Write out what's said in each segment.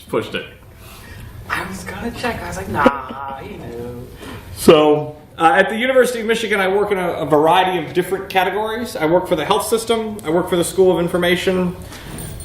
Just pushed it. I was gonna check. I was like, nah, he knew. So, at the University of Michigan, I work in a variety of different categories. I work for the health system. I work for the School of Information.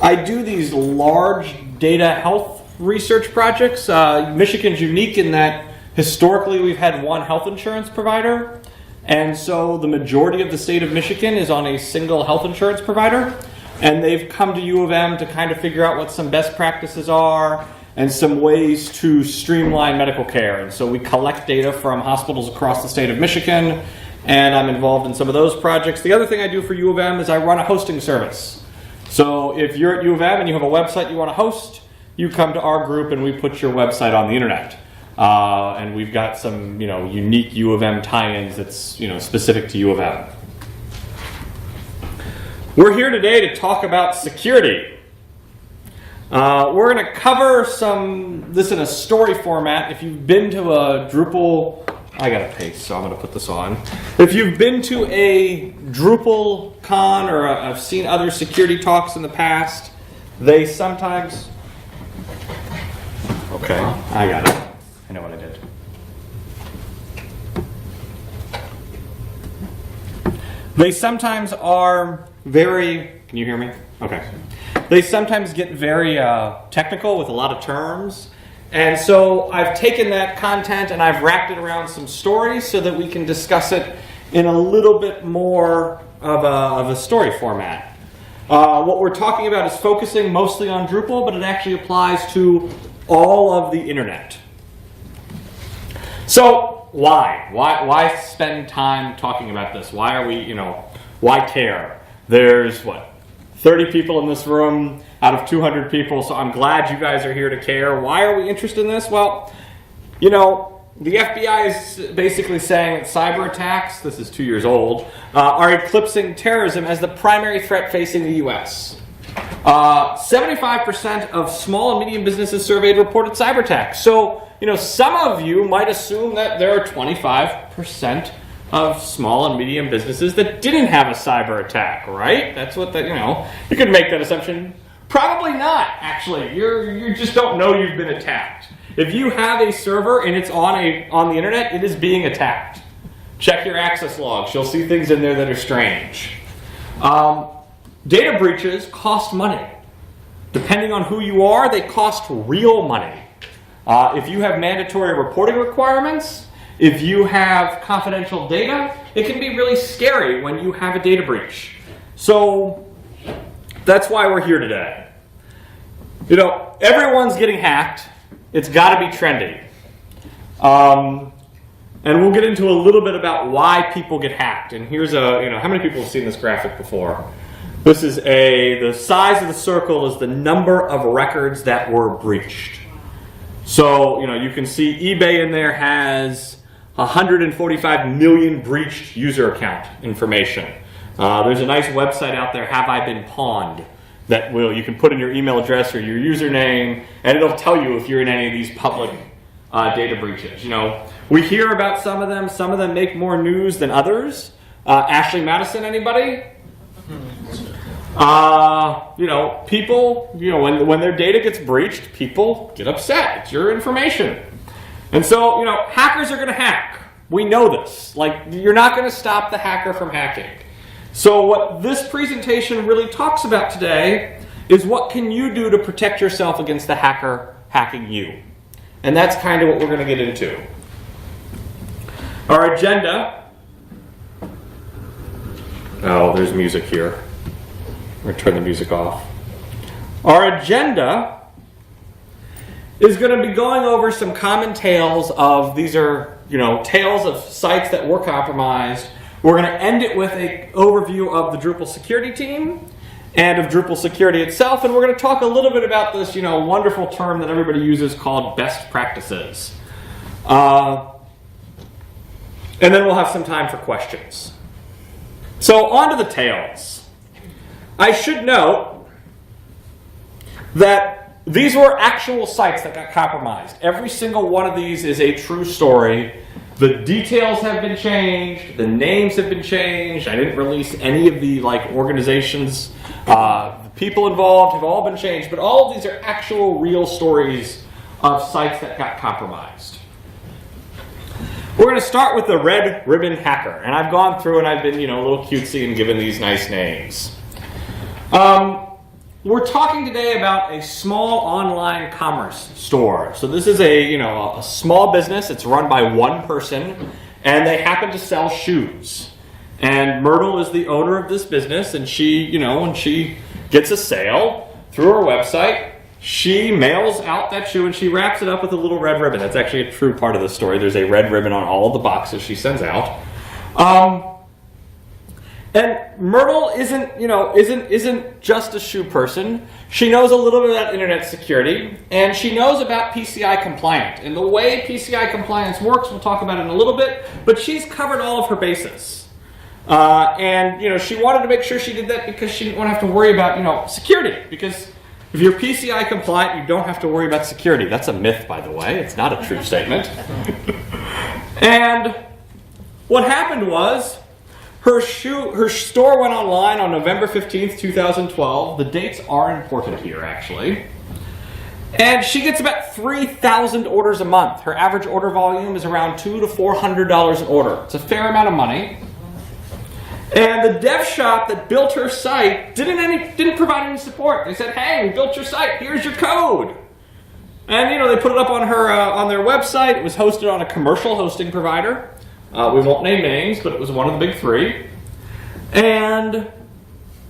I do these large data health research projects. Michigan's unique in that historically we've had one health insurance provider. And so the majority of the state of Michigan is on a single health insurance provider. And they've come to U of M to kind of figure out what some best practices are and some ways to streamline medical care. And so we collect data from hospitals across the state of Michigan, and I'm involved in some of those projects. The other thing I do for U of M is I run a hosting service. So if you're at U of M and you have a website you want to host, you come to our group and we put your website on the internet. And we've got some, unique U of M tie-ins that's, specific to U of M. We're here today to talk about security. We're going to cover this in a story format. If you've been to a Drupal, I got a paste, so I'm going to put this on. If you've been to a DrupalCon or I've seen other security talks in the past, they sometimes... Okay, I got it. I know what I did. They sometimes are very... Can you hear me? Okay. They sometimes get very technical with a lot of terms. And so I've taken that content and I've wrapped it around some stories so that we can discuss it in a little bit more of a story format. What we're talking about is focusing mostly on Drupal, but it actually applies to all of the internet. So why? Why spend time talking about this? Why are we, why care? There's 30 people in this room out of 200 people, so I'm glad you guys are here to care. Why are we interested in this? Well, the FBI is basically saying that cyber attacks, this is 2 years old, are eclipsing terrorism as the primary threat facing the U.S. 75% of small and medium businesses surveyed reported cyber attacks. So, some of you might assume that there are 25% of small and medium businesses that didn't have a cyber attack, right? That's what you could make that assumption. Probably not, actually. You just don't know you've been attacked. If you have a server and it's on the internet, it is being attacked. Check your access logs. You'll see things in there that are strange. Data breaches cost money. Depending on who you are, they cost real money. If you have mandatory reporting requirements, if you have confidential data, it can be really scary when you have a data breach. So that's why we're here today. Everyone's getting hacked. It's got to be trendy. And we'll get into a little bit about why people get hacked. And here's how many people have seen this graphic before? This is the size of the circle is the number of records that were breached. So, you can see eBay in there has 145 million breached user account information. There's a nice website out there, Have I Been Pawned, that you can put in your email address or your username, and it'll tell you if you're in any of these public data breaches. We hear about some of them. Some of them make more news than others. Ashley Madison, anybody? People, when their data gets breached, people get upset. It's your information. And so, hackers are going to hack. We know this. You're not going to stop the hacker from hacking. So what this presentation really talks about today is what can you do to protect yourself against the hacker hacking you. And that's kind of what we're going to get into. Our agenda. Oh, there's music here. I'm going to turn the music off. Our agenda is going to be going over some common tales of, these are, tales of sites that were compromised. We're going to end it with an overview of the Drupal security team and of Drupal security itself, and we're going to talk a little bit about this, wonderful term that everybody uses called best practices. And then we'll have some time for questions. So on to the tales. I should note that these were actual sites that got compromised. Every single one of these is a true story. The details have been changed. The names have been changed. I didn't release any of the organizations, the people involved have all been changed, but all of these are actual real stories of sites that got compromised. We're going to start with the red ribbon hacker, and I've gone through and I've been, a little cutesy and given these nice names. We're talking today about a small online commerce store. So this is a small business. It's run by one person, and they happen to sell shoes. And Myrtle is the owner of this business, and she, when she gets a sale through her website, she mails out that shoe and she wraps it up with a little red ribbon. That's actually a true part of the story. There's a red ribbon on all of the boxes she sends out. And Myrtle isn't just a shoe person. She knows a little bit about internet security, and she knows about PCI compliant. And the way PCI compliance works, we'll talk about it in a little bit, but she's covered all of her bases. And she wanted to make sure she did that because she didn't want to have to worry about, security. Because if you're PCI compliant, you don't have to worry about security. That's a myth, by the way. It's not a true statement. And what happened was her store went online on November 15th, 2012. The dates are important here, actually. And she gets about 3,000 orders a month. Her average order volume is around $200 to $400 an order. It's a fair amount of money. And the dev shop that built her site didn't provide any support. They said, "Hey, we built your site. Here's your code." And they put it up on their website. It was hosted on a commercial hosting provider. We won't name names, but it was one of the big three. And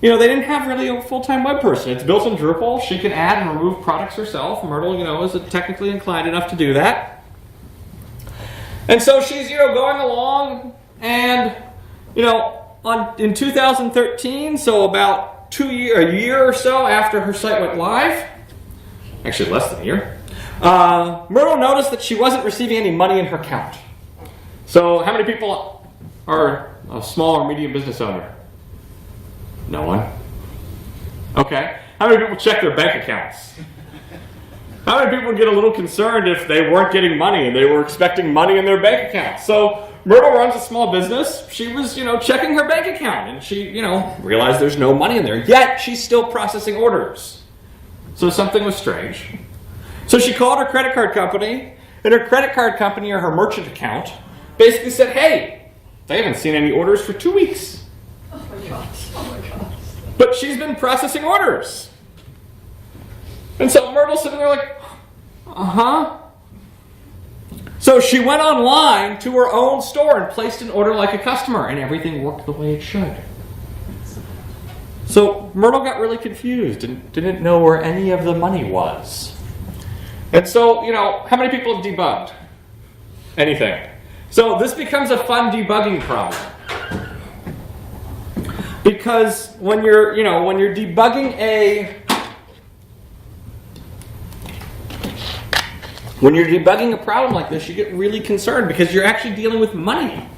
they didn't have really a full-time web person. It's built in Drupal. She can add and remove products herself. Myrtle, is technically inclined enough to do that. And so she's going along, and in 2013, so about a year or so after her site went live, actually less than a year, Myrtle noticed that she wasn't receiving any money in her account. So how many people are a small or medium business owner? No one? Okay. How many people check their bank accounts? How many people get a little concerned if they weren't getting money and they were expecting money in their bank account? So Myrtle runs a small business. She was, checking her bank account, and she, realized there's no money in there. Yet she's still processing orders. So something was strange. So she called her credit card company, and her credit card company or her merchant account basically said, "Hey, they haven't seen any orders for 2 weeks." Oh my gosh. Oh my gosh. But she's been processing orders. And so Myrtle's sitting there like, uh-huh. So she went online to her own store and placed an order like a customer, and everything worked the way it should. So Myrtle got really confused and didn't know where any of the money was. And so, how many people have debugged anything? So this becomes a fun debugging problem. Because when you're debugging a problem like this, you get really concerned because you're actually dealing with money.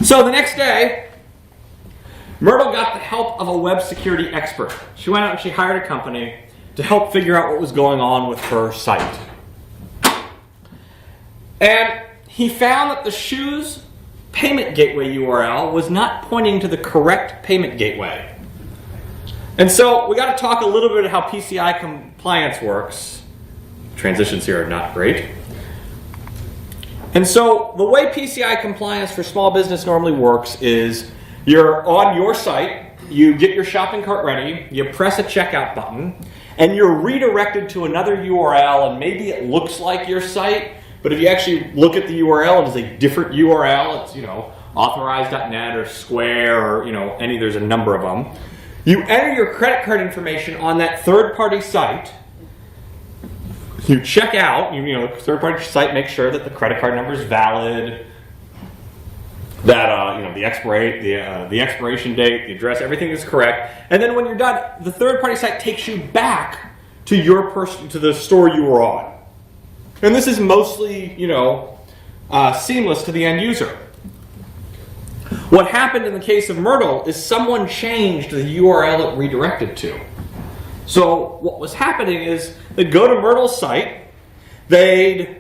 So the next day, Myrtle got the help of a web security expert. She went out and she hired a company to help figure out what was going on with her site. And he found that the shoe's payment gateway URL was not pointing to the correct payment gateway. And so we got to talk a little bit about how PCI compliance works. Transitions here are not great. And so the way PCI compliance for small business normally works is you're on your site, you get your shopping cart ready, you press a checkout button, and you're redirected to another URL, and maybe it looks like your site, but if you actually look at the URL, it is a different URL. It's, authorize.net or Square or, there's a number of them. You enter your credit card information on that third-party site. You check out, the third-party site makes sure that the credit card number is valid, that the expiration date, the address, everything is correct. And then when you're done, the third-party site takes you back to to the store you were on. And this is mostly, seamless to the end user. What happened in the case of Myrtle is someone changed the URL it redirected to. So what was happening is they'd go to Myrtle's site, they'd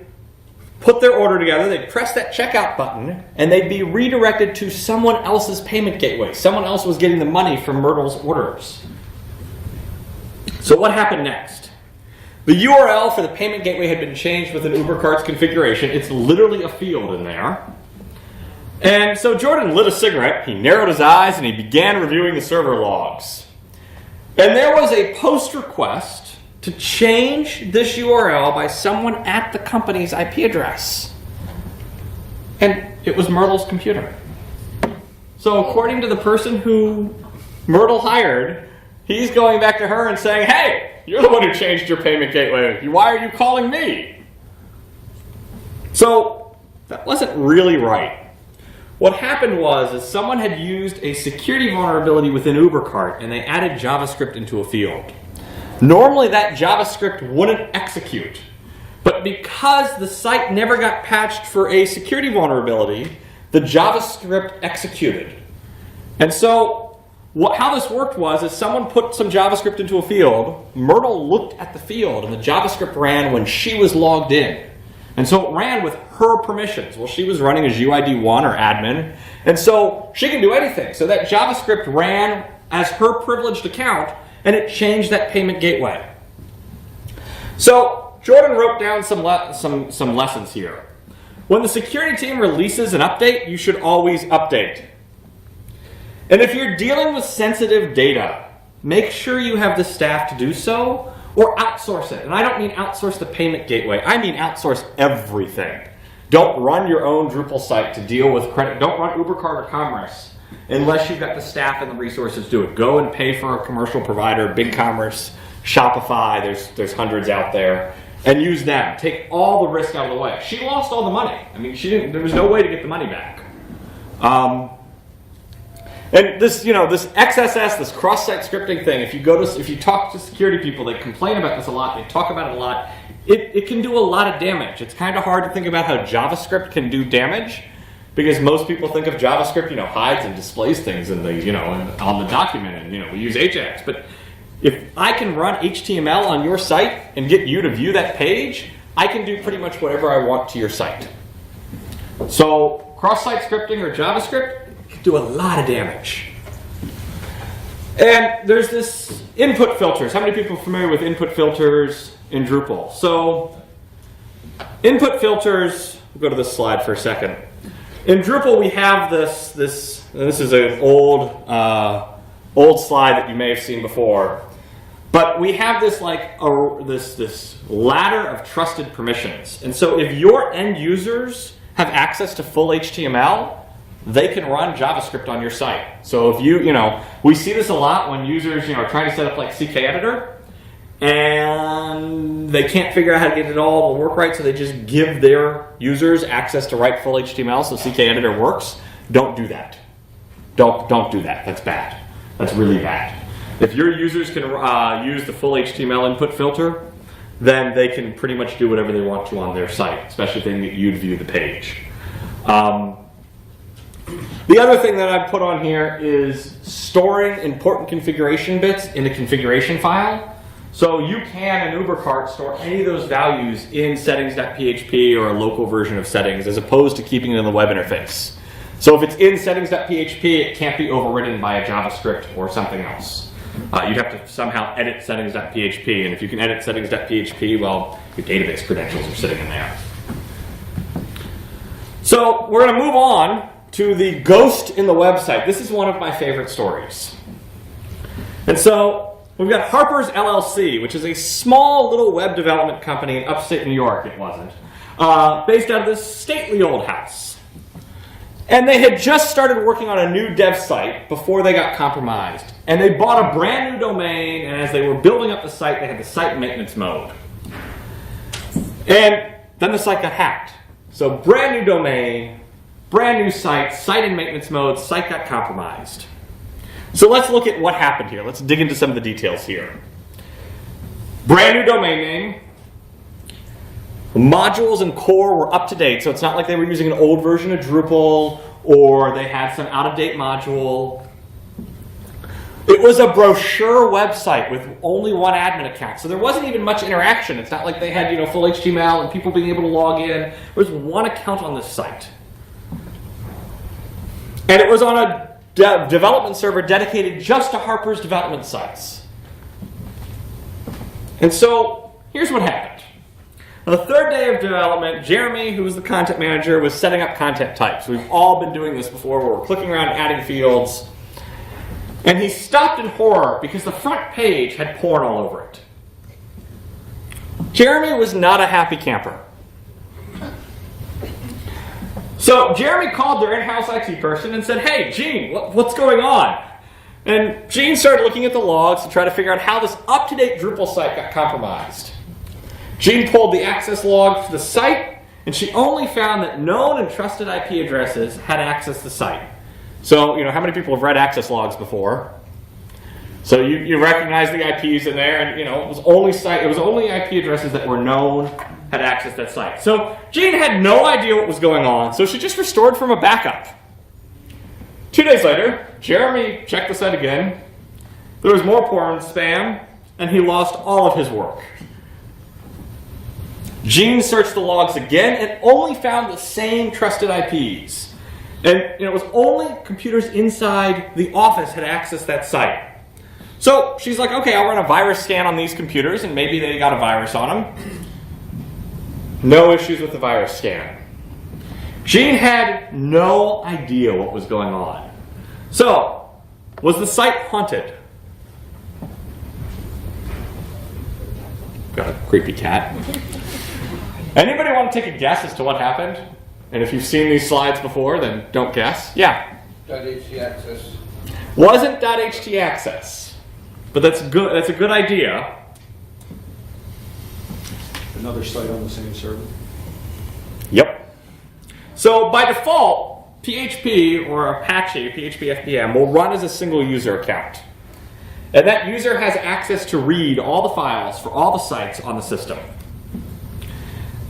put their order together, they'd press that checkout button, and they'd be redirected to someone else's payment gateway. Someone else was getting the money from Myrtle's orders. So what happened next? The URL for the payment gateway had been changed with an Uber Cart's configuration. It's literally a field in there. And so Jordan lit a cigarette, he narrowed his eyes, and he began reviewing the server logs. And there was a post request to change this URL by someone at the company's IP address. And it was Myrtle's computer. So according to the person who Myrtle hired, he's going back to her and saying, hey, you're the one who changed your payment gateway. Why are you calling me? So that wasn't really right. What happened was someone had used a security vulnerability within UberCart and they added JavaScript into a field. Normally that JavaScript wouldn't execute, but because the site never got patched for a security vulnerability, the JavaScript executed. And so how this worked was someone put some JavaScript into a field, Myrtle looked at the field, and the JavaScript ran when she was logged in. And so it ran with her permissions. Well, she was running as UID1 or admin, and so she can do anything. So that JavaScript ran as her privileged account, and it changed that payment gateway. So Jordan wrote down some lessons here. When the security team releases an update, you should always update. And if you're dealing with sensitive data, make sure you have the staff to do so, or outsource it. And I don't mean outsource the payment gateway. I mean outsource everything. Don't run your own Drupal site to deal with credit. Don't run UberCart or Commerce unless you've got the staff and the resources to do it. Go and pay for a commercial provider, BigCommerce, Shopify. There's hundreds out there. And use them. Take all the risk out of the way. She lost all the money. I mean, there was no way to get the money back. And this, this XSS, this cross-site scripting thing, if you talk to security people, they complain about this a lot, they talk about it a lot. It can do a lot of damage. It's kind of hard to think about how JavaScript can do damage because most people think of JavaScript, hides and displays things in the, on the document, and we use Ajax. But if I can run HTML on your site and get you to view that page, I can do pretty much whatever I want to your site. So cross-site scripting or JavaScript can do a lot of damage. And there's this input filters. How many people are familiar with input filters in Drupal? So input filters, we'll go to this slide for a second. In Drupal we have this is an old slide that you may have seen before. But we have this this ladder of trusted permissions. And so if your end users have access to full HTML, they can run JavaScript on your site. So if we see this a lot when users are trying to set up like CK Editor and they can't figure out how to get it all to work right, so they just give their users access to write full HTML so CK Editor works. Don't do that. Don't do that. That's bad. That's really bad. If your users can use the full HTML input filter, then they can pretty much do whatever they want to on their site, especially if they can get you to view the page. The other thing that I've put on here is storing important configuration bits in a configuration file. So you can, in UberCart, store any of those values in settings.php or a local version of settings, as opposed to keeping it in the web interface. So if it's in settings.php, it can't be overridden by a JavaScript or something else. You'd have to somehow edit settings.php, and if you can edit settings.php, well, your database credentials are sitting in there. So we're going to move on to the ghost in the website. This is one of my favorite stories. And so we've got Harper's LLC, which is a small little web development company in upstate New York, it wasn't, based out of this stately old house. And they had just started working on a new dev site before they got compromised. And they bought a brand new domain, and as they were building up the site, they had the site maintenance mode. And then the site got hacked. So brand new domain, brand new site, site in maintenance mode, site got compromised. So let's look at what happened here. Let's dig into some of the details here. Brand new domain name. Modules and core were up to date, so it's not like they were using an old version of Drupal or they had some out-of-date module. It was a brochure website with only one admin account, so there wasn't even much interaction. It's not like they had full HTML and people being able to log in. There was one account on this site. And it was on a development server dedicated just to Harper's development sites. And so here's what happened. On the third day of development, Jeremy, who was the content manager, was setting up content types. We've all been doing this before where we're clicking around adding fields. And he stopped in horror because the front page had porn all over it. Jeremy was not a happy camper. So Jeremy called their in-house IT person and said, "Hey, Gene, what's going on?" And Gene started looking at the logs to try to figure out how this up-to-date Drupal site got compromised. Gene pulled the access log to the site, and she only found that known and trusted IP addresses had accessed the site. So, how many people have read access logs before? So you recognize the IPs in there, and it was only IP addresses that were known had accessed that site. So Jean had no idea what was going on, so she just restored from a backup. 2 days later, Jeremy checked the site again. There was more porn spam, and he lost all of his work. Jean searched the logs again and only found the same trusted IPs. And it was only computers inside the office had accessed that site. So she's like, okay, I'll run a virus scan on these computers, and maybe they got a virus on them. No issues with the virus scan. Jean had no idea what was going on. So, was the site haunted? Got a creepy cat. Anybody want to take a guess as to what happened? And if you've seen these slides before, then don't guess. Yeah. .htaccess. Wasn't .htaccess, but that's good. That's a good idea. Another site on the same server. Yep. So by default, PHP or Apache, PHP FPM, will run as a single user account. And that user has access to read all the files for all the sites on the system.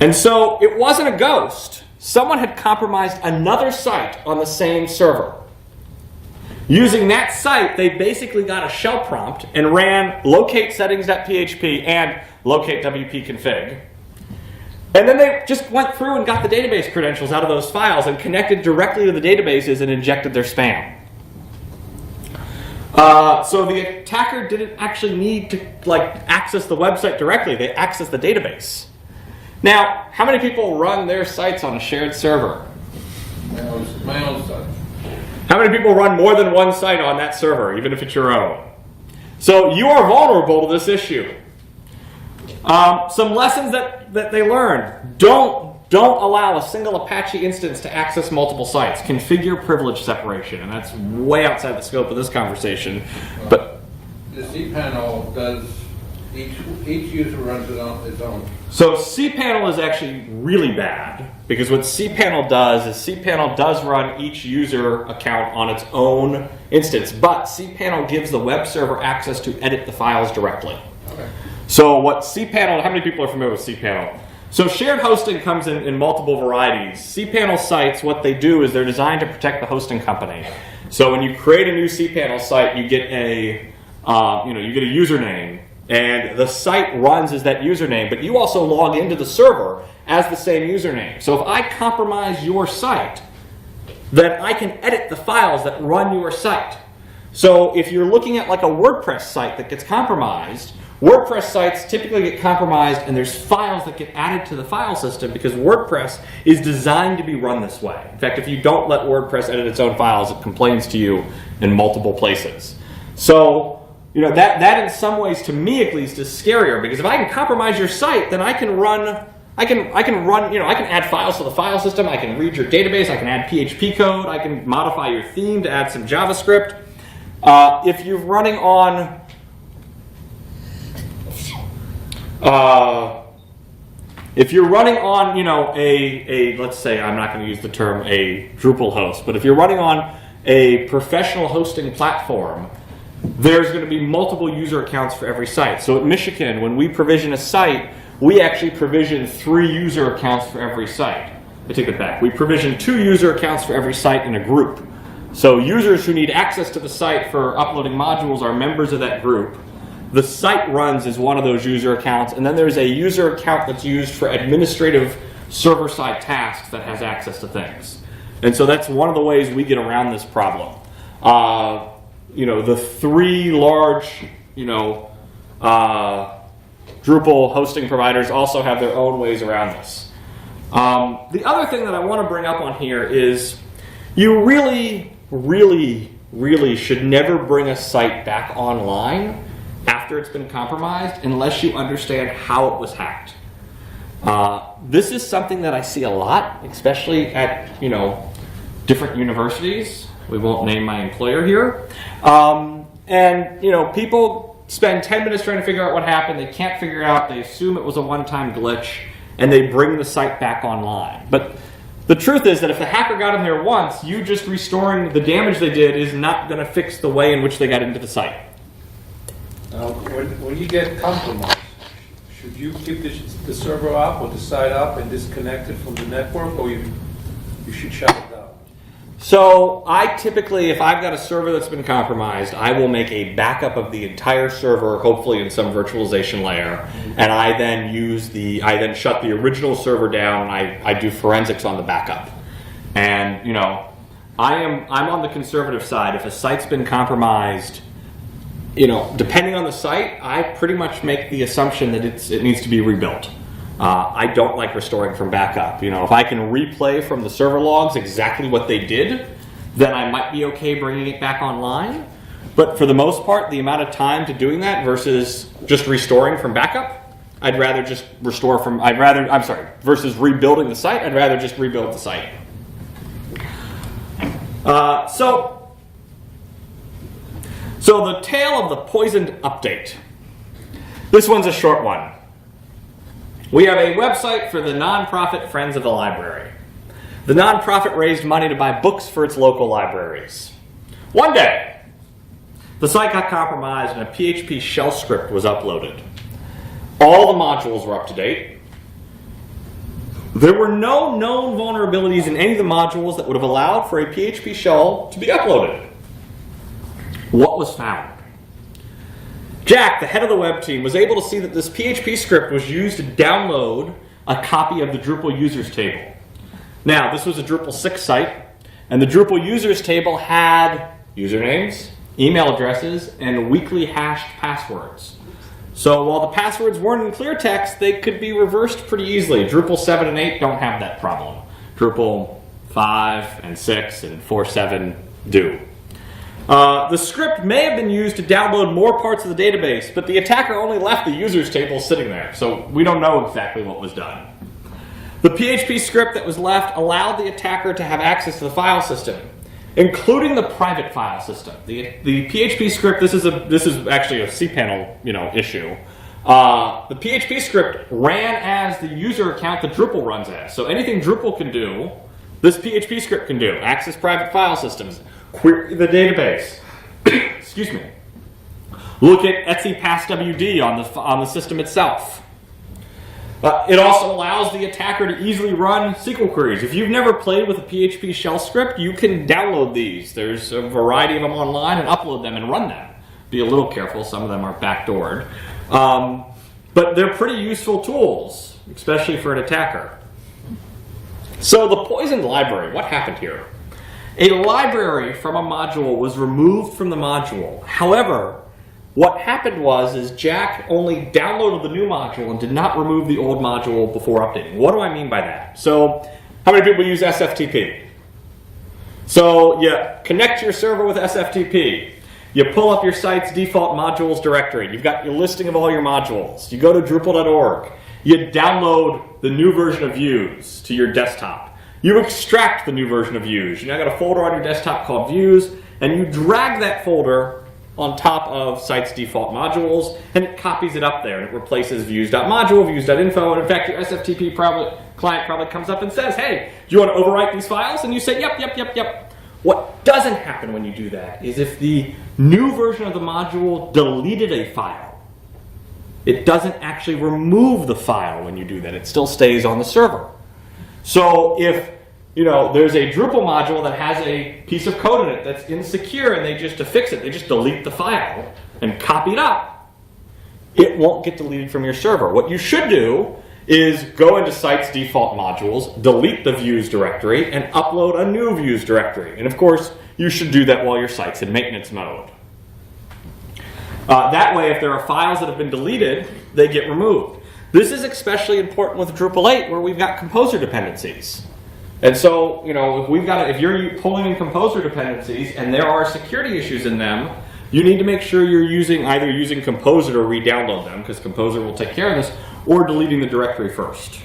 And so it wasn't a ghost. Someone had compromised another site on the same server. Using that site, they basically got a shell prompt and ran locate settings.php and locate wp-config. And then they just went through and got the database credentials out of those files and connected directly to the databases and injected their spam. So the attacker didn't actually need to access the website directly. They accessed the database. Now, how many people run their sites on a shared server? My own site. How many people run more than one site on that server, even if it's your own? So you are vulnerable to this issue. Some lessons that they learned. Don't allow a single Apache instance to access multiple sites. Configure privilege separation, and that's way outside the scope of this conversation. But the cPanel does, each user runs it on its own. So cPanel is actually really bad, because what cPanel does is cPanel does run each user account on its own instance, but cPanel gives the web server access to edit the files directly. Okay. So what cPanel, how many people are familiar with cPanel? So shared hosting comes in multiple varieties. cPanel sites, what they do is they're designed to protect the hosting company. So when you create a new cPanel site, you get a username, and the site runs as that username, but you also log into the server as the same username. So if I compromise your site, then I can edit the files that run your site. So if you're looking at like a WordPress site that gets compromised, WordPress sites typically get compromised and there's files that get added to the file system because WordPress is designed to be run this way. In fact, if you don't let WordPress edit its own files, it complains to you in multiple places. So that in some ways, to me at least, is scarier, because if I can compromise your site, then I can add files to the file system, I can read your database, I can add PHP code, I can modify your theme to add some JavaScript. If you're running on let's say, I'm not going to use the term a Drupal host, but if you're running on a professional hosting platform, there's going to be multiple user accounts for every site. So at Michigan, when we provision a site, we actually provision 3 user accounts for every site. I take that back. We provision 2 user accounts for every site in a group. So users who need access to the site for uploading modules are members of that group. The site runs as one of those user accounts, and then there's a user account that's used for administrative server-side tasks that has access to things. And so that's one of the ways we get around this problem. The 3 large, Drupal hosting providers also have their own ways around this. The other thing that I want to bring up on here is you really, really, really should never bring a site back online after it's been compromised unless you understand how it was hacked. This is something that I see a lot, especially at different universities. We won't name my employer here. And people spend 10 minutes trying to figure out what happened. They can't figure it out. They assume it was a one-time glitch, and they bring the site back online. But the truth is that if the hacker got in there once, you just restoring the damage they did is not going to fix the way in which they got into the site. When you get compromised, should you keep the server up or the site up and disconnect it from the network, or you should shut it down? So I typically, if I've got a server that's been compromised, I will make a backup of the entire server, hopefully in some virtualization layer, and I then shut the original server down, and I do forensics on the backup. And I'm on the conservative side. If a site's been compromised, depending on the site, I pretty much make the assumption that it needs to be rebuilt. I don't like restoring from backup. If I can replay from the server logs exactly what they did, then I might be okay bringing it back online. But for the most part, the amount of time to doing that versus just restoring from backup, I'd rather just versus rebuilding the site, I'd rather just rebuild the site. So the tale of the poisoned update. This one's a short one. We have a website for the nonprofit Friends of the Library. The nonprofit raised money to buy books for its local libraries. One day, the site got compromised and a PHP shell script was uploaded. All the modules were up to date. There were no known vulnerabilities in any of the modules that would have allowed for a PHP shell to be uploaded. What was found? Jack, the head of the web team, was able to see that this PHP script was used to download a copy of the Drupal users table. Now, this was a Drupal 6 site, and the Drupal users table had usernames, email addresses, and weakly hashed passwords. So while the passwords weren't in clear text, they could be reversed pretty easily. Drupal 7 and 8 don't have that problem. Drupal 5 and 6 and 4.7 do. The script may have been used to download more parts of the database, but the attacker only left the users table sitting there, so we don't know exactly what was done. The PHP script that was left allowed the attacker to have access to the file system, including the private file system. The PHP script, this is actually a cPanel issue. The PHP script ran as the user account that Drupal runs as. So anything Drupal can do, this PHP script can do. Access private file systems, query the database. Excuse me. Look at Etsy passwd on the system itself. It also allows the attacker to easily run SQL queries. If you've never played with a PHP shell script, you can download these. There's a variety of them online and upload them and run them. Be a little careful, some of them are backdoored. But they're pretty useful tools, especially for an attacker. So the poisoned library, what happened here? A library from a module was removed from the module. However, what happened was Jack only downloaded the new module and did not remove the old module before updating. What do I mean by that? So, how many people use SFTP? So, you connect your server with SFTP. You pull up your site's default modules directory. You've got your listing of all your modules. You go to Drupal.org. You download the new version of Views to your desktop. You extract the new version of Views. You now got a folder on your desktop called Views, and you drag that folder on top of site's default modules, and it copies it up there, and it replaces views.module, views.info, and in fact, your SFTP client probably comes up and says, hey, do you want to overwrite these files? And you say, yep. What doesn't happen when you do that is if the new version of the module deleted a file, it doesn't actually remove the file when you do that. It still stays on the server. So if there's a Drupal module that has a piece of code in it that's insecure, and to fix it, they just delete the file and copy it up, it won't get deleted from your server. What you should do is go into site's default modules, delete the views directory, and upload a new views directory. And of course, you should do that while your site's in maintenance mode. That way, if there are files that have been deleted, they get removed. This is especially important with Drupal 8, where we've got composer dependencies. And so, if you're pulling in composer dependencies and there are security issues in them, you need to make sure you're either using Composer to re-download them, because Composer will take care of this, or deleting the directory first.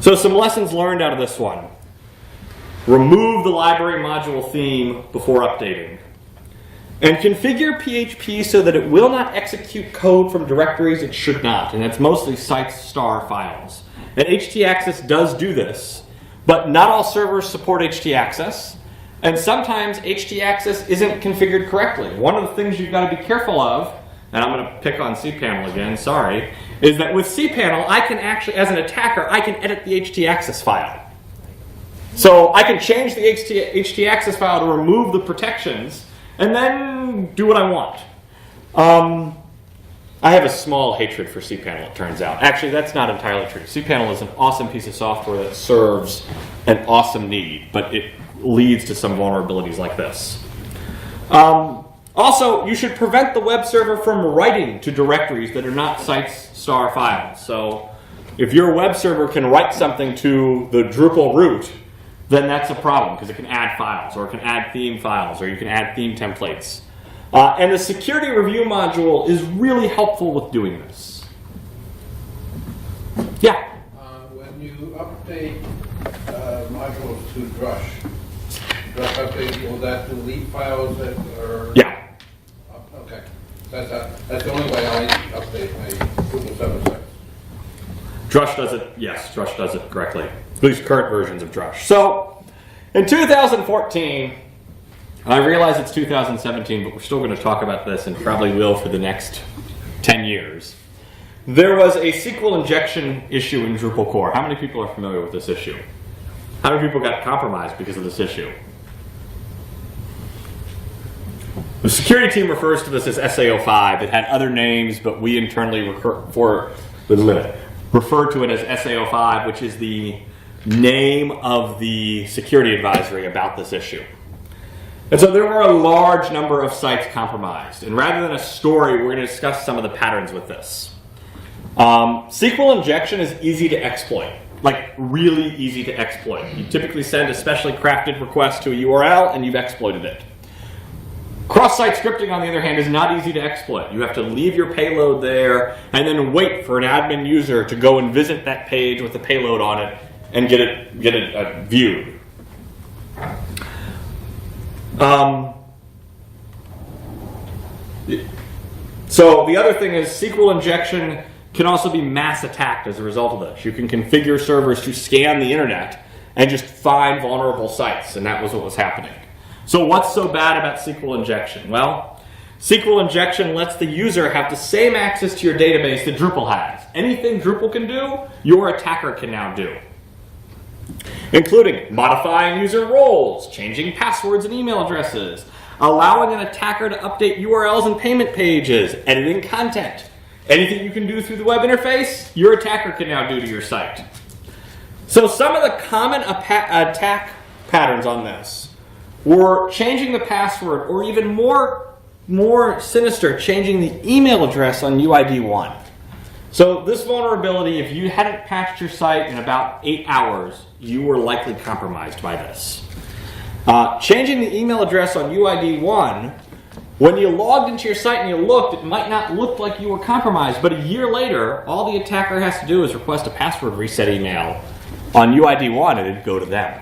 So some lessons learned out of this one. Remove the library module theme before updating. And configure PHP so that it will not execute code from directories it should not. And that's mostly sites star files. And htaccess does do this, but not all servers support htaccess. And sometimes htaccess isn't configured correctly. One of the things you've got to be careful of, and I'm going to pick on cPanel again, sorry, is that with cPanel, I can actually, as an attacker, I can edit the htaccess file. So I can change the htaccess file to remove the protections and then do what I want. I have a small hatred for cPanel, it turns out. Actually, that's not entirely true. cPanel is an awesome piece of software that serves an awesome need, but it leads to some vulnerabilities like this. Also, you should prevent the web server from writing to directories that are not sites star files. So if your web server can write something to the Drupal root, then that's a problem, because it can add files, or it can add theme files, or you can add theme templates. And the security review module is really helpful with doing this. Yeah? When you update modules to Drush update, will that delete files that are... Yeah. Okay. That's the only way I update my Drupal 7 sites. Drush does it, yes, Drush does it correctly. At least current versions of Drush. So, in 2014, and I realize it's 2017, but we're still going to talk about this and probably will for the next 10 years. There was a SQL injection issue in Drupal core. How many people are familiar with this issue? How many people got compromised because of this issue? The security team refers to this as SAO5. It had other names, but we internally refer to it as SAO5, which is the name of the security advisory about this issue. And so there were a large number of sites compromised. And rather than a story, we're going to discuss some of the patterns with this. SQL injection is easy to exploit, like really easy to exploit. You typically send a specially crafted request to a URL and you've exploited it. Cross-site scripting, on the other hand, is not easy to exploit. You have to leave your payload there and then wait for an admin user to go and visit that page with the payload on it and get it viewed. So the other thing is SQL injection can also be mass attacked as a result of this. You can configure servers to scan the internet and just find vulnerable sites, and that was what was happening. So what's so bad about SQL injection? Well, SQL injection lets the user have the same access to your database that Drupal has. Anything Drupal can do, your attacker can now do. Including modifying user roles, changing passwords and email addresses, allowing an attacker to update URLs and payment pages, editing content. Anything you can do through the web interface, your attacker can now do to your site. So some of the common attack patterns on this were changing the password, or even more sinister, changing the email address on UID1. So this vulnerability, if you hadn't patched your site in about 8 hours, you were likely compromised by this. Changing the email address on UID1, when you logged into your site and you looked, it might not look like you were compromised, but a year later, all the attacker has to do is request a password reset email on UID1 and it'd go to them.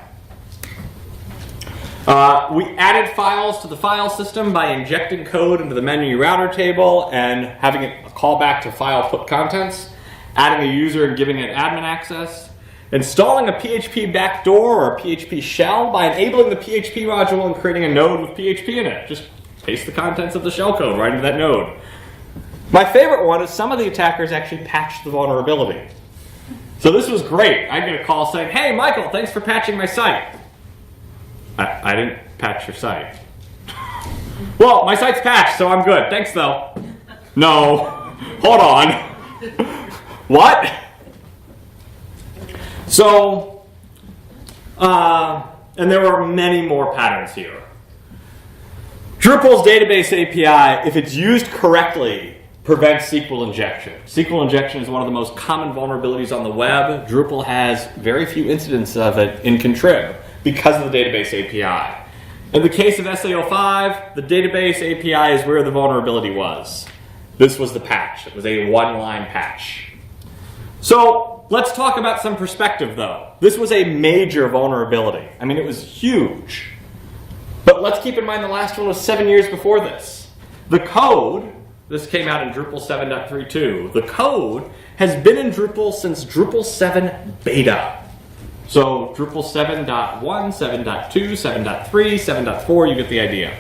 We added files to the file system by injecting code into the menu router table and having it call back to file put contents, adding a user and giving it admin access, installing a PHP backdoor or a PHP shell by enabling the PHP module and creating a node with PHP in it. Just paste the contents of the shell code right into that node. My favorite one is some of the attackers actually patched the vulnerability. So this was great. I get a call saying, "Hey, Michael, thanks for patching my site." I didn't patch your site. Well, my site's patched, so I'm good. Thanks, though. No. Hold on. What? So, and there were many more patterns here. Drupal's database API, if it's used correctly, prevents SQL injection. SQL injection is one of the most common vulnerabilities on the web. Drupal has very few incidents of it in contrib because of the database API. In the case of SA05, the database API is where the vulnerability was. This was the patch. It was a one-line patch. So let's talk about some perspective, though. This was a major vulnerability. I mean, it was huge. But let's keep in mind the last one was 7 years before this. The code, this came out in Drupal 7.32, the code has been in Drupal since Drupal 7 beta. So Drupal 7.1, 7.2, 7.3, 7.4, you get the idea.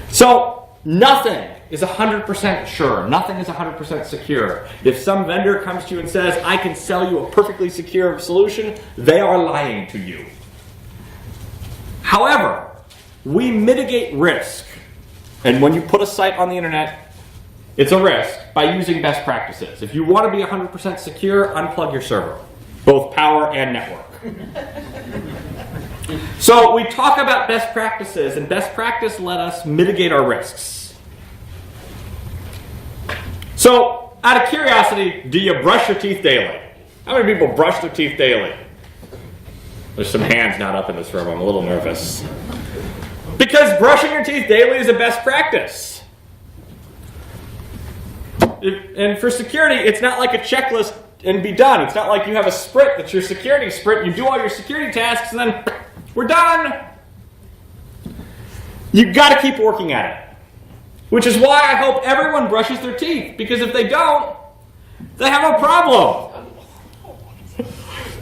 So nothing is 100% sure. Nothing is 100% secure. If some vendor comes to you and says, I can sell you a perfectly secure solution, they are lying to you. However, we mitigate risk. And when you put a site on the internet, it's a risk by using best practices. If you want to be 100% secure, unplug your server, both power and network. So we talk about best practices, and best practice let us mitigate our risks. So, out of curiosity, do you brush your teeth daily? How many people brush their teeth daily? There's some hands not up in this room. I'm a little nervous. Because brushing your teeth daily is a best practice. And for security, it's not like a checklist and be done. It's not like you have a sprint that's your security sprint. You do all your security tasks and then we're done. You've got to keep working at it. Which is why I hope everyone brushes their teeth. Because if they don't, they have a problem.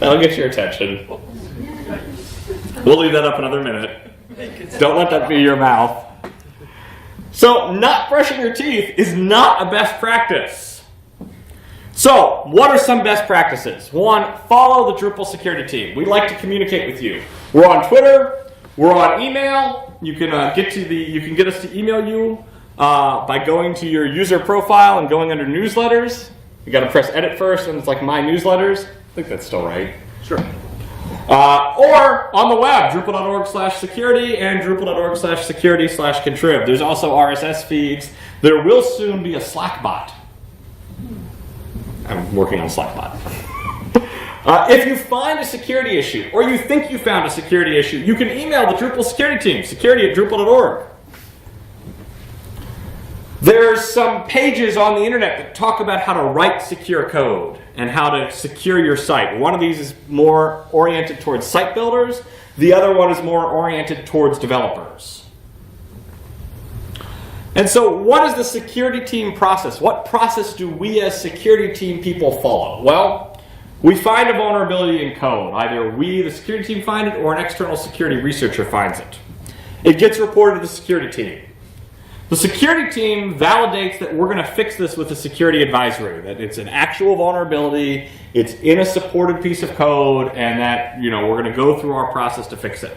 That'll get your attention. We'll leave that up another minute. Don't let that be your mouth. So, not brushing your teeth is not a best practice. So, what are some best practices? One, follow the Drupal security team. We like to communicate with you. We're on Twitter. We're on email. You can get us to email you by going to your user profile and going under newsletters. You got to press edit first, and it's like my newsletters. I think that's still right. Sure. Or on the web, drupal.org/security and drupal.org/security/contrib. There's also RSS feeds. There will soon be a Slack bot. I'm working on Slack bot. If you find a security issue, or you think you found a security issue, you can email the Drupal security team, security@drupal.org. There's some pages on the internet that talk about how to write secure code and how to secure your site. One of these is more oriented towards site builders. The other one is more oriented towards developers. And so what is the security team process? What process do we as security team people follow? Well, we find a vulnerability in code. Either we, the security team, find it, or an external security researcher finds it. It gets reported to the security team. The security team validates that we're going to fix this with a security advisory, that it's an actual vulnerability, it's in a supported piece of code, and that we're going to go through our process to fix it.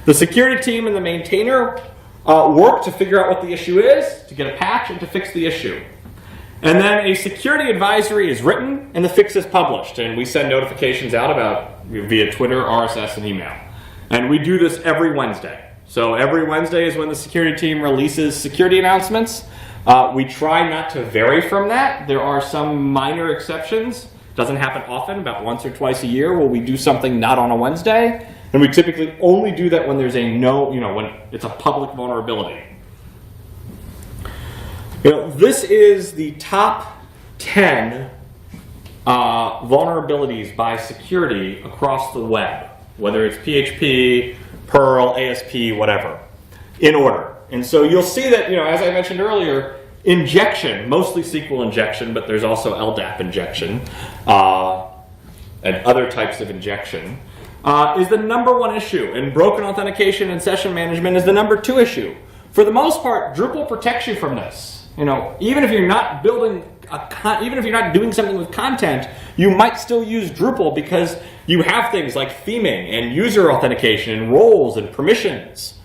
The security team and the maintainer work to figure out what the issue is, to get a patch, and to fix the issue. And then a security advisory is written, and the fix is published, and we send notifications out about via Twitter, RSS, and email. And we do this every Wednesday. So every Wednesday is when the security team releases security announcements. We try not to vary from that. There are some minor exceptions. It doesn't happen often, about once or twice a year, where we do something not on a Wednesday. And we typically only do that when there's when it's a public vulnerability. This is the top 10 vulnerabilities by security across the web, whether it's PHP, Perl, ASP, whatever, in order. And so you'll see that, as I mentioned earlier, injection, mostly SQL injection, but there's also LDAP injection and other types of injection, is the number one issue. And broken authentication and session management is the number 2 issue. For the most part, Drupal protects you from this. Even if you're not building even if you're not doing something with content, you might still use Drupal because you have things like theming and user authentication and roles and permissions.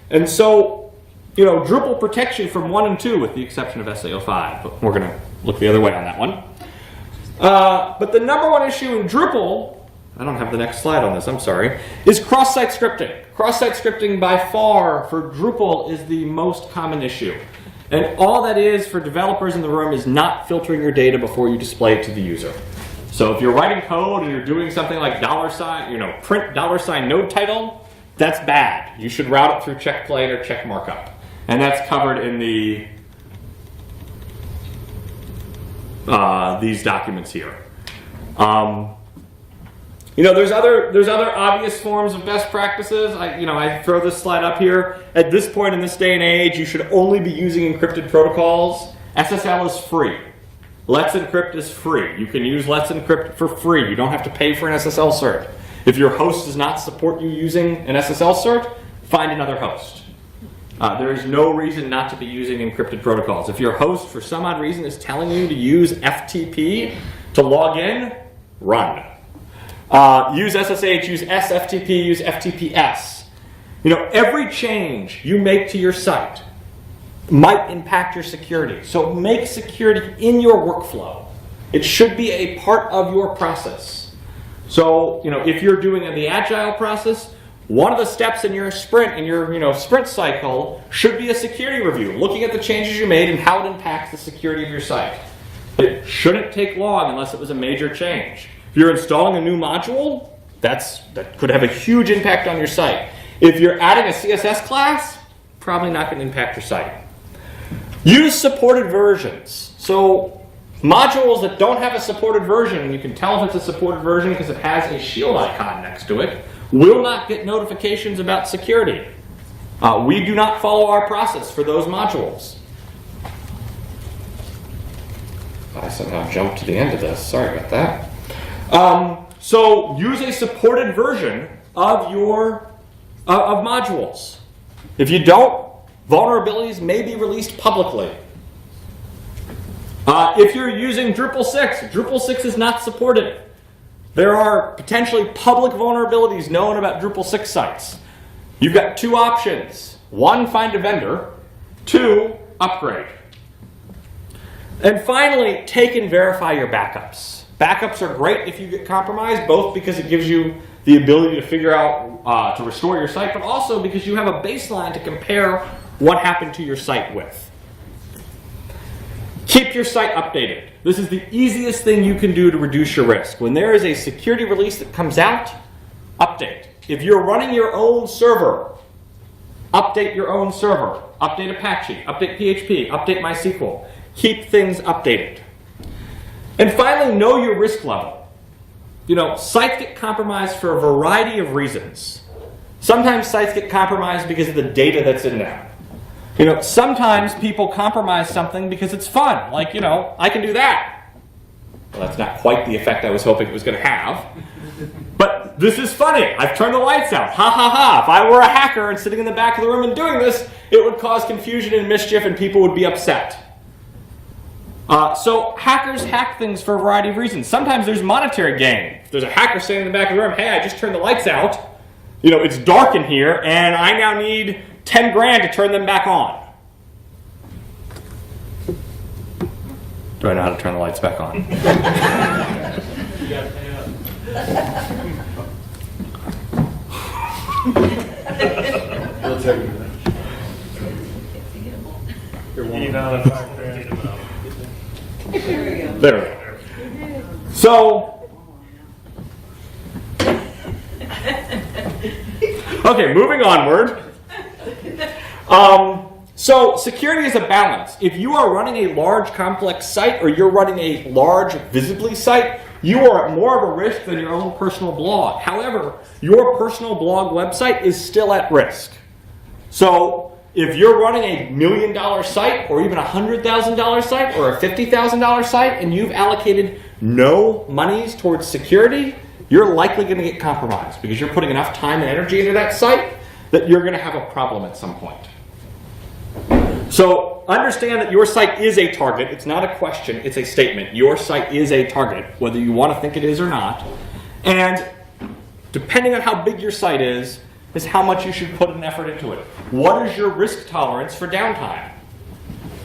And so, Drupal protects you from 1 and 2 with the exception of SA05, but we're going to look the other way on that one. But the number one issue in Drupal I don't have the next slide on this, I'm sorry, is cross-site scripting. Cross-site scripting by far for Drupal is the most common issue. And all that is for developers in the room is not filtering your data before you display it to the user. So if you're writing code and you're doing something like $, print $ node title, that's bad. You should route it through check plain or check markup. And that's covered in the these documents here. There's other obvious forms of best practices. I throw this slide up here. At this point in this day and age, you should only be using encrypted protocols. SSL is free. Let's Encrypt is free. You can use Let's Encrypt for free. You don't have to pay for an SSL cert. If your host does not support you using an SSL cert, find another host. There is no reason not to be using encrypted protocols. If your host, for some odd reason, is telling you to use FTP to log in, run. Use SSH, use SFTP, use FTPS. Every change you make to your site might impact your security. So make security in your workflow. It should be a part of your process. So, if you're doing the agile process, one of the steps in your sprint, sprint cycle should be a security review, looking at the changes you made and how it impacts the security of your site. It shouldn't take long unless it was a major change. If you're installing a new module, that could have a huge impact on your site. If you're adding a CSS class, probably not going to impact your site. Use supported versions. So modules that don't have a supported version, and you can tell if it's a supported version because it has a shield icon next to it, will not get notifications about security. We do not follow our process for those modules. I somehow jumped to the end of this. Sorry about that. So use a supported version of your modules. If you don't, vulnerabilities may be released publicly. If you're using Drupal 6, Drupal 6 is not supported. There are potentially public vulnerabilities known about Drupal 6 sites. You've got two options. One, find a vendor. Two, upgrade. And finally, take and verify your backups. Backups are great if you get compromised, both because it gives you the ability to figure out, to restore your site, but also because you have a baseline to compare what happened to your site with. Keep your site updated. This is the easiest thing you can do to reduce your risk. When there is a security release that comes out, update. If you're running your own server, update your own server. Update Apache, update PHP, update MySQL. Keep things updated. And finally, know your risk level. Sites get compromised for a variety of reasons. Sometimes sites get compromised because of the data that's in them. Sometimes people compromise something because it's fun. Like, I can do that. Well, that's not quite the effect I was hoping it was going to have. But this is funny. I've turned the lights out. Ha ha ha. If I were a hacker and sitting in the back of the room and doing this, it would cause confusion and mischief and people would be upset. So hackers hack things for a variety of reasons. Sometimes there's monetary gain. If there's a hacker sitting in the back of the room, hey, I just turned the lights out. It's dark in here and I now need 10 grand to turn them back on. Do I know how to turn the lights back on? You gotta pay up. We'll take a minute. There we go. So, okay, moving onward. So security is a balance. If you are running a large complex site or you're running a large visibly site, you are at more of a risk than your own personal blog. However, your personal blog website is still at risk. So if you're running a $1 million site or even a $100,000 site or a $50,000 site and you've allocated no monies towards security, you're likely going to get compromised because you're putting enough time and energy into that site that you're going to have a problem at some point. So understand that your site is a target. It's not a question, it's a statement. Your site is a target, whether you want to think it is or not. And depending on how big your site is how much you should put an effort into it. What is your risk tolerance for downtime?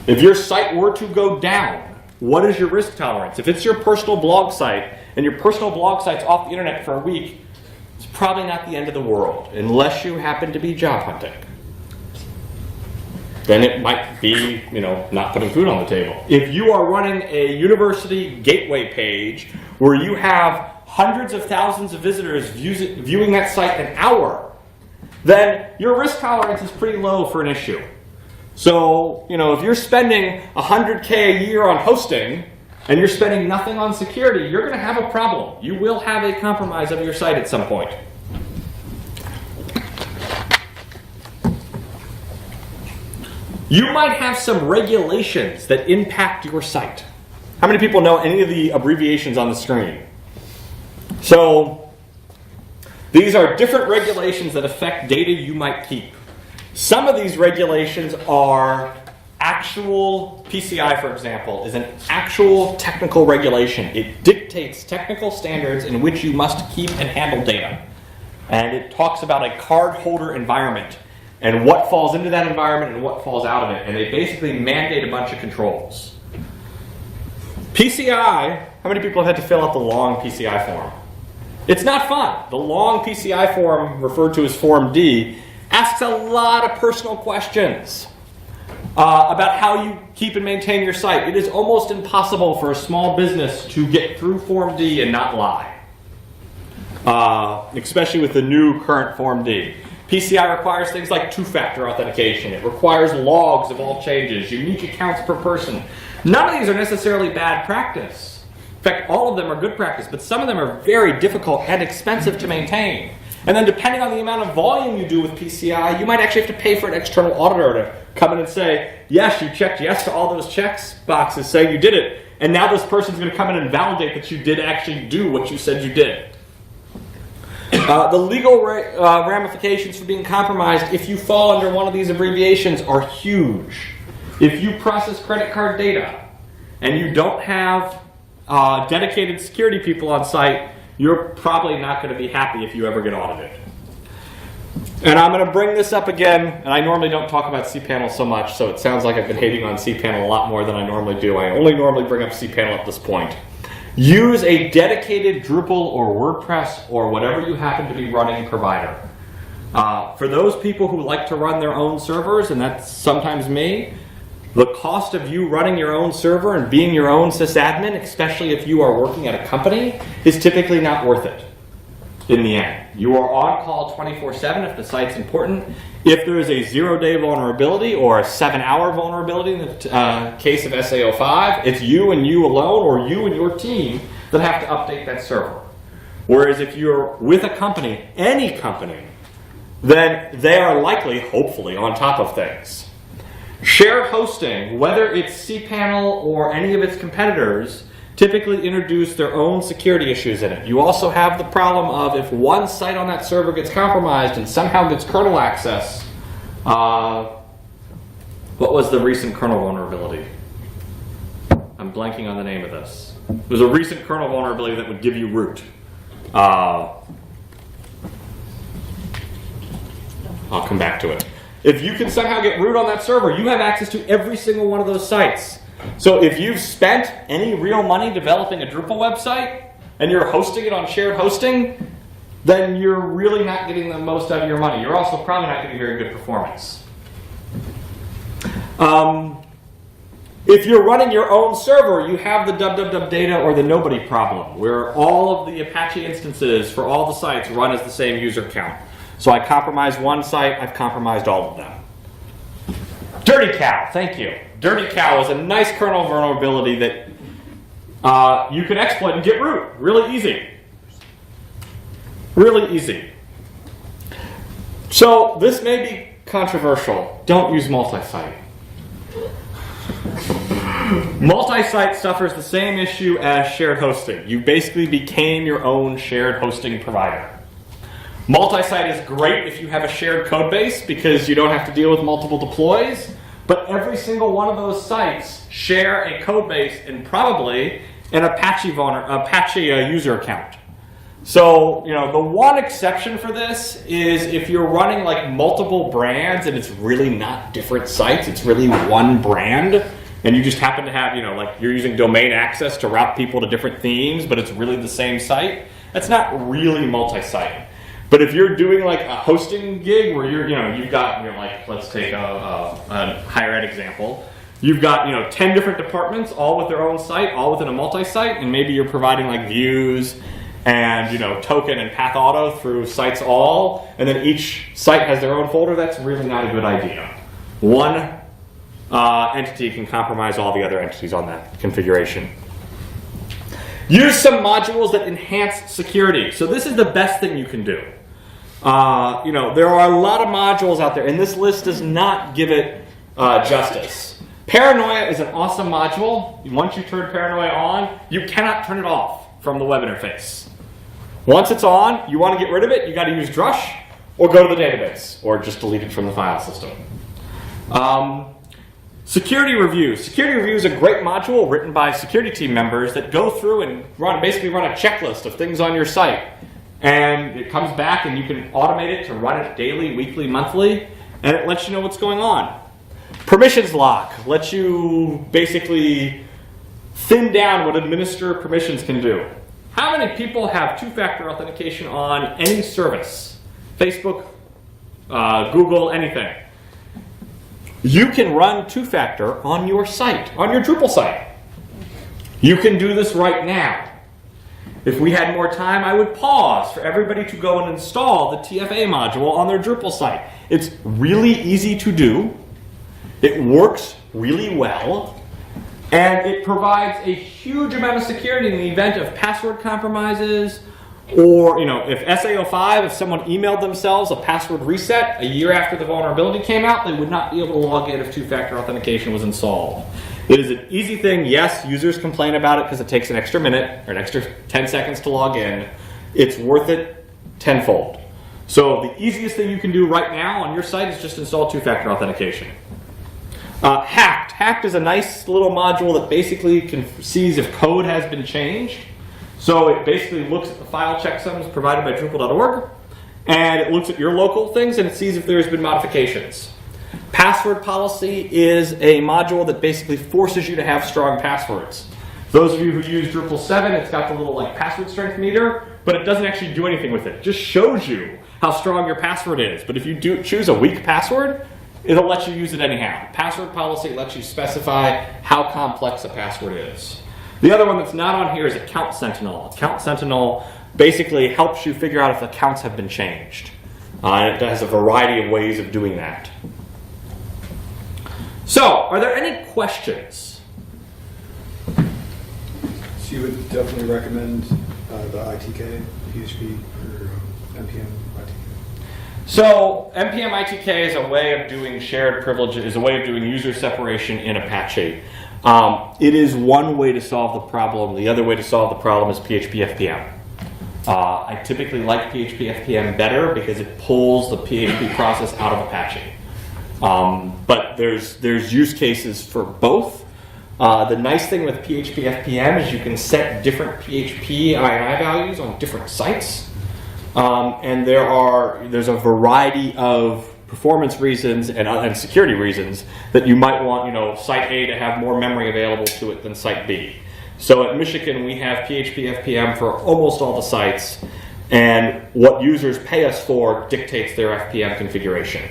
If your site were to go down, what is your risk tolerance? If it's your personal blog site and your personal blog site's off the internet for a week, it's probably not the end of the world, unless you happen to be job hunting. Then it might be, not putting food on the table. If you are running a university gateway page where you have hundreds of thousands of visitors viewing that site an hour, then your risk tolerance is pretty low for an issue. So, if you're spending $100K a year on hosting and you're spending nothing on security, you're going to have a problem. You will have a compromise of your site at some point. You might have some regulations that impact your site. How many people know any of the abbreviations on the screen? So, these are different regulations that affect data you might keep. Some of these regulations are actual, PCI for example, is an actual technical regulation. It dictates technical standards in which you must keep and handle data. And it talks about a card holder environment and what falls into that environment and what falls out of it. And they basically mandate a bunch of controls. PCI, how many people have had to fill out the long PCI form? It's not fun. The long PCI form, referred to as Form D, asks a lot of personal questions about how you keep and maintain your site. It is almost impossible for a small business to get through Form D and not lie, especially with the new current Form D. PCI requires things like two-factor authentication. It requires logs of all changes, unique accounts per person. None of these are necessarily bad practice. In fact, all of them are good practice, but some of them are very difficult and expensive to maintain. And then depending on the amount of volume you do with PCI, you might actually have to pay for an external auditor to come in and say, yes, you checked yes to all those checks boxes, say you did it. And now this person's going to come in and validate that you did actually do what you said you did. The legal ramifications for being compromised if you fall under one of these abbreviations are huge. If you process credit card data and you don't have dedicated security people on site, you're probably not going to be happy if you ever get audited. And I'm going to bring this up again, and I normally don't talk about cPanel so much, so it sounds like I've been hating on cPanel a lot more than I normally do. I only normally bring up cPanel at this point. Use a dedicated Drupal or WordPress or whatever you happen to be running provider. For those people who like to run their own servers, and that's sometimes me, the cost of you running your own server and being your own sysadmin, especially if you are working at a company, is typically not worth it in the end. You are on call 24/7 if the site's important. If there is a 0-day vulnerability or a 7-hour vulnerability in the case of SA05, it's you and you alone or you and your team that have to update that server. Whereas if you're with a company, any company, then they are likely, hopefully, on top of things. Shared hosting, whether it's cPanel or any of its competitors, typically introduce their own security issues in it. You also have the problem of if one site on that server gets compromised and somehow gets kernel access. What was the recent kernel vulnerability? I'm blanking on the name of this. It was a recent kernel vulnerability that would give you root. I'll come back to it. If you can somehow get root on that server, you have access to every single one of those sites. So if you've spent any real money developing a Drupal website and you're hosting it on shared hosting, then you're really not getting the most out of your money. You're also probably not getting very good performance. If you're running your own server, you have the www data or the nobody problem, where all of the Apache instances for all the sites run as the same user count. So I compromise one site, I've compromised all of them. Dirty Cow, thank you. Dirty Cow is a nice kernel vulnerability that you can exploit and get root. Really easy. Really easy. So this may be controversial. Don't use multi-site. Multi-site suffers the same issue as shared hosting. You basically became your own shared hosting provider. Multi-site is great if you have a shared code base because you don't have to deal with multiple deploys, but every single one of those sites share a code base and probably an Apache user account. So, the one exception for this is if you're running like multiple brands and it's really not different sites, it's really one brand, and you just happen to have, like you're using domain access to route people to different themes, but it's really the same site, that's not really multi-site. But if you're doing like a hosting gig where you've got, like, let's take a higher ed example. You've got, 10 different departments, all with their own site, all within a multi-site, and maybe you're providing like views and, token and path auto through sites all, and then each site has their own folder. That's really not a good idea. One entity can compromise all the other entities on that configuration. Use some modules that enhance security. So this is the best thing you can do. There are a lot of modules out there, and this list does not give it justice. Paranoia is an awesome module. Once you turn Paranoia on, you cannot turn it off from the web interface. Once it's on, you want to get rid of it, you got to use Drush, or go to the database, or just delete it from the file system. Security review. Security review is a great module written by security team members that go through and basically run a checklist of things on your site. And it comes back and you can automate it to run it daily, weekly, monthly, and it lets you know what's going on. Permissions lock lets you basically thin down what administer permissions can do. How many people have two-factor authentication on any service? Facebook, Google, anything. You can run two-factor on your site, on your Drupal site. You can do this right now. If we had more time, I would pause for everybody to go and install the TFA module on their Drupal site. It's really easy to do. It works really well. And it provides a huge amount of security in the event of password compromises, or if SA05, if someone emailed themselves a password reset a year after the vulnerability came out, they would not be able to log in if two-factor authentication was installed. It is an easy thing. Yes, users complain about it because it takes an extra minute or an extra 10 seconds to log in. It's worth it tenfold. So the easiest thing you can do right now on your site is just install two-factor authentication. Hacked. Hacked is a nice little module that basically sees if code has been changed. So it basically looks at the file checksums provided by Drupal.org, and it looks at your local things and it sees if there's been modifications. Password policy is a module that basically forces you to have strong passwords. Those of you who use Drupal 7, it's got the little password strength meter, but it doesn't actually do anything with it. It just shows you how strong your password is. But if you choose a weak password, it'll let you use it anyhow. Password policy lets you specify how complex a password is. The other one that's not on here is Account Sentinel. Account Sentinel basically helps you figure out if accounts have been changed. It has a variety of ways of doing that. So, are there any questions? So you would definitely recommend the ITK, PHP, or NPM ITK? So, NPM ITK is a way of doing shared privileges, is a way of doing user separation in Apache. It is one way to solve the problem. The other way to solve the problem is PHP FPM. I typically like PHP FPM better because it pulls the PHP process out of Apache. But there's use cases for both. The nice thing with PHP FPM is you can set different PHP INI values on different sites. And there's a variety of performance reasons and security reasons that you might want, site A to have more memory available to it than site B. So at Michigan, we have PHP FPM for almost all the sites, and what users pay us for dictates their FPM configuration.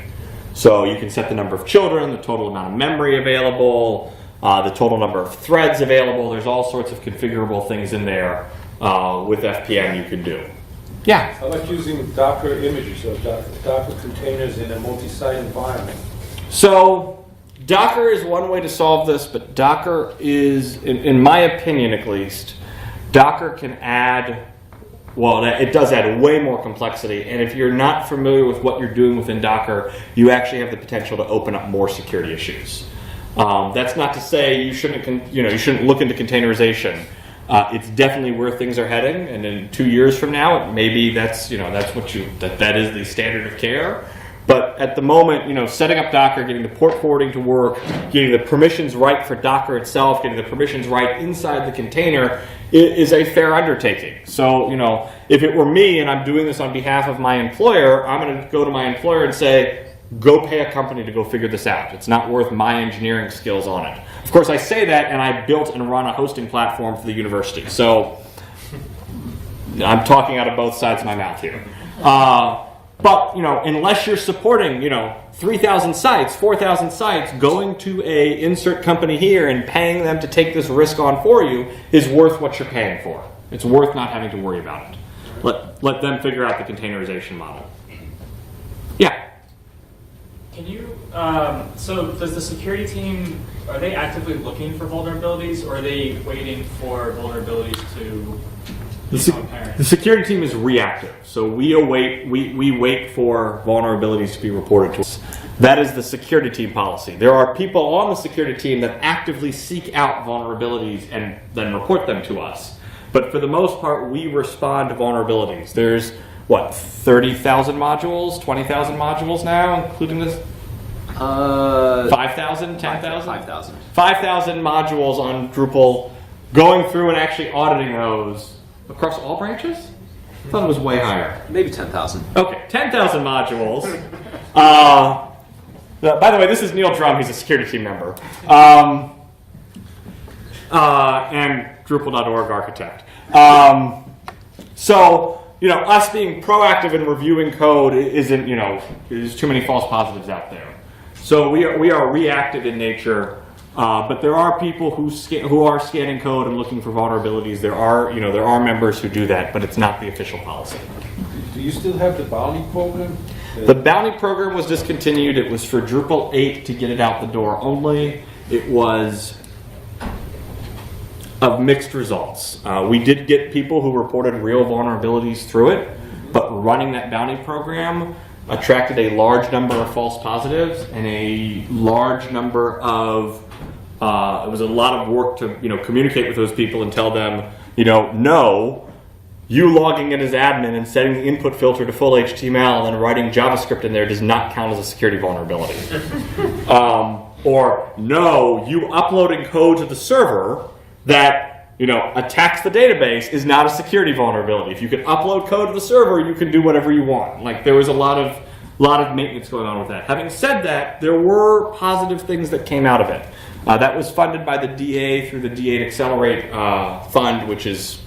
So you can set the number of children, the total amount of memory available, the total number of threads available. There's all sorts of configurable things in there with FPM you can do. Yeah? I like using Docker images or Docker containers in a multi-site environment. So Docker is one way to solve this, but Docker is, in my opinion at least, Docker can add, well, it does add way more complexity, and if you're not familiar with what you're doing within Docker, you actually have the potential to open up more security issues. That's not to say you shouldn't look into containerization. It's definitely where things are heading, and in 2 years from now, maybe that is the standard of care. But at the moment, setting up Docker, getting the port forwarding to work, getting the permissions right for Docker itself, getting the permissions right inside the container is a fair undertaking. So, if it were me and I'm doing this on behalf of my employer, I'm going to go to my employer and say, go pay a company to go figure this out. It's not worth my engineering skills on it. Of course, I say that, and I built and run a hosting platform for the university. So I'm talking out of both sides of my mouth here. But, you know, unless you're supporting, you know, 3,000 sites, 4,000 sites, going to a insert company here and paying them to take this risk on for you is worth what you're paying for. It's worth not having to worry about it. Let them figure out the containerization model. Yeah. Can you, so does the security team, are they actively looking for vulnerabilities, or are they waiting for vulnerabilities to become apparent? The security team is reactive, so we wait for vulnerabilities to be reported to us. That is the security team policy. There are people on the security team that actively seek out vulnerabilities and then report them to us. But for the most part, we respond to vulnerabilities. There's, what, 30,000 modules, 20,000 modules now, including this? 5,000, 10,000? 5,000. 5,000 modules on Drupal, going through and actually auditing those across all branches? I thought it was way higher. Maybe 10,000. Okay, 10,000 modules. By the way, this is Neil Drum. He's a security team member. And Drupal.org architect. So, you know, us being proactive in reviewing code isn't, you know, there's too many false positives out there. So we are reactive in nature, but there are people who are scanning code and looking for vulnerabilities. There are members who do that, but it's not the official policy. Do you still have the bounty program? The bounty program was discontinued. It was for Drupal 8 to get it out the door only. It was of mixed results. We did get people who reported real vulnerabilities through it, but running that bounty program attracted a large number of false positives and a large number of, it was a lot of work to, you know, communicate with those people and tell them, you know, no, you logging in as admin and setting the input filter to full HTML and then writing JavaScript in there does not count as a security vulnerability. Or no, you uploading code to the server that, you know, attacks the database is not a security vulnerability. If you can upload code to the server, you can do whatever you want. Like, there was a lot of maintenance going on with that. Having said that, there were positive things that came out of it. That was funded by the DA through the D8 Accelerate fund, which is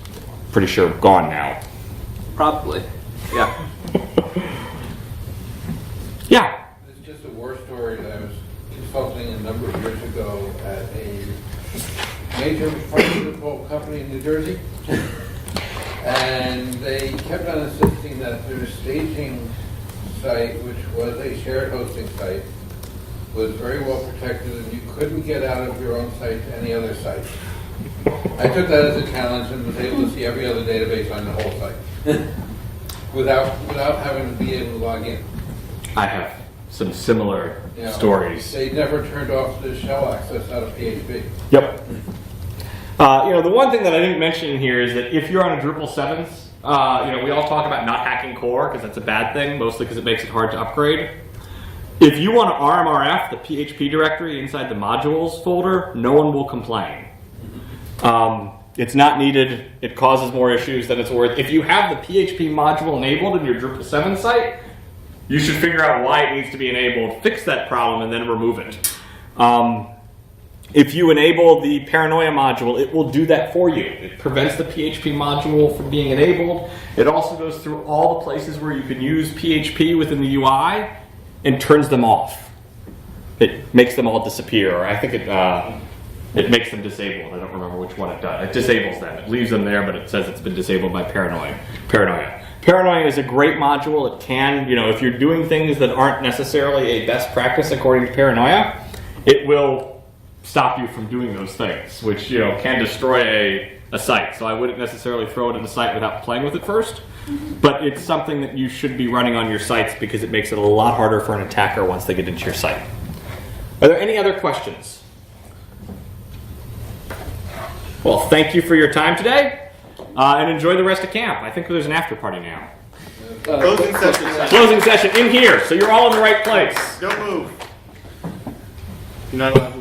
pretty sure gone now. Probably. Yeah. Yeah. It's just a war story that I was consulting a number of years ago at a major pharmaceutical company in New Jersey. And they kept on insisting that their staging site, which was a shared hosting site, was very well protected and you couldn't get out of your own site to any other site. I took that as a challenge and was able to see every other database on the whole site without having to be able to log in. I have some similar stories. They never turned off the shell access out of PHP. Yep. You know, the one thing that I didn't mention in here is that if you're on a Drupal 7s, you know, we all talk about not hacking core because that's a bad thing, mostly because it makes it hard to upgrade. If you want to RMRF, the PHP directory inside the modules folder, no one will complain. It's not needed. It causes more issues than it's worth. If you have the PHP module enabled in your Drupal 7 site, you should figure out why it needs to be enabled, fix that problem, and then remove it. If you enable the paranoia module, it will do that for you. It prevents the PHP module from being enabled. It also goes through all the places where you can use PHP within the UI and turns them off. It makes them all disappear. Or I think it makes them disabled. I don't remember which one it does. It disables them. It leaves them there, but it says it's been disabled by paranoia. Paranoia is a great module. It can, you know, if you're doing things that aren't necessarily a best practice according to paranoia, it will stop you from doing those things, which, you know, can destroy a site. So I wouldn't necessarily throw it in the site without playing with it first, but it's something that you should be running on your sites because it makes it a lot harder for an attacker once they get into your site. Are there any other questions? Well, thank you for your time today, and enjoy the rest of camp. I think there's an after party now. Closing session. Closing session in here, so you're all in the right place. Don't move. You're not allowed.